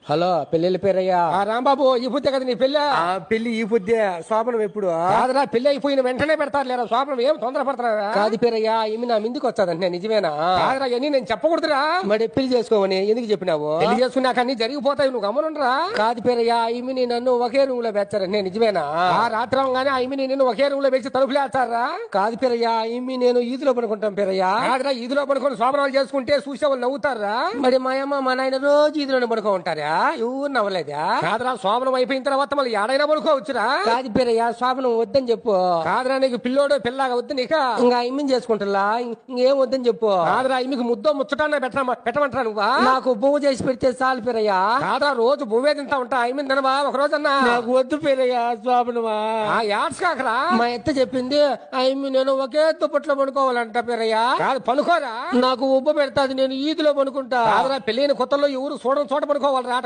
Hello పెళ్లి పేరయ్యా. రాంబాబు ఈ పొద్దే కదా నీ పెళ్ళి? పెళ్లి ఈ పొద్దే, శోభనం ఎప్పుడు? కాదురా, పెళ్లి అయిపోయిన వెంటనే పెడతారు లేరా శోభనం. ఏం తొందర పడతారా? కాదు పేరయ్యా, ఈమె నా ముందుకు వచ్చాదంటే నిజమేనా? కాదురా, ఇవన్నీ నేను చెప్పకూడదురా. మరి పెళ్లి చేసుకోమని ఎందుకు చెప్పినావు? పెళ్లి చేసుకున్నాక అన్ని జరిగిపోతాయి, నువ్వు గమనుండరా. కాదు పేరయ్యా, ఈమెని నన్ను ఒకే రూమ్ లో పెంచారంటే నిజమేనా? రాత్రి అవగానే ఆమెని నేను ఒకే రూమ్ లో పెంచి తలుపులు వేస్తారా? కాదు పేరయ్యా, ఈమె నేను ఈదులో పడుకుంటాం పేరయ్యా. కాదురా, ఈదులో పడుకొని శోభనాలు చేసుకుంటే చూసే వాళ్ళు నవ్వుతారా? మరి మా అమ్మ మా నాయన రోజు ఈదులోనే పడుకో ఉంటారా? ఎవరు నవ్వలేదా? కాదురా, శోభనం అయిపోయిన తర్వాత మళ్ళీ ఏడైనా పడుకోవచ్చురా. కాదు పేరయ్యా, శోభనం వద్దని చెప్పు. కాదురా, నీకు పిల్లోడు పిల్లగా వద్దు నీక. ఇంకా ఇమ్మిని చేసుకుంటా, ఇంకేం వద్దని చెప్పు. కాదురా, మీకు ముద్దో ముచ్చటాన్న పెట్టమంటారా నువ్వా? నాకు పువ్వు చేసి పెడితే చాలు పేరయ్యా. కాదురా, రోజు బువ్వే తింటా ఉంటా, ఐమిన్ తినవా ఒక రోజన్నా? నాకు వద్దు పేరయ్యా శోభనమా. యాడ్స్ కాకరా. మా ఎత్త చెప్పింది ఐమి నేను ఒకే దుప్పట్లో పడుకోవాలంట పేరయ్యా. కాదు, పనుకోరా. నాకు ఉబ్బ పెడతాది, నేను ఈదిలో పడుకుంటా. కాదురా, పెళ్ళైన కొత్తలో ఎవరు చూడని చోట పడుకోవాలరా.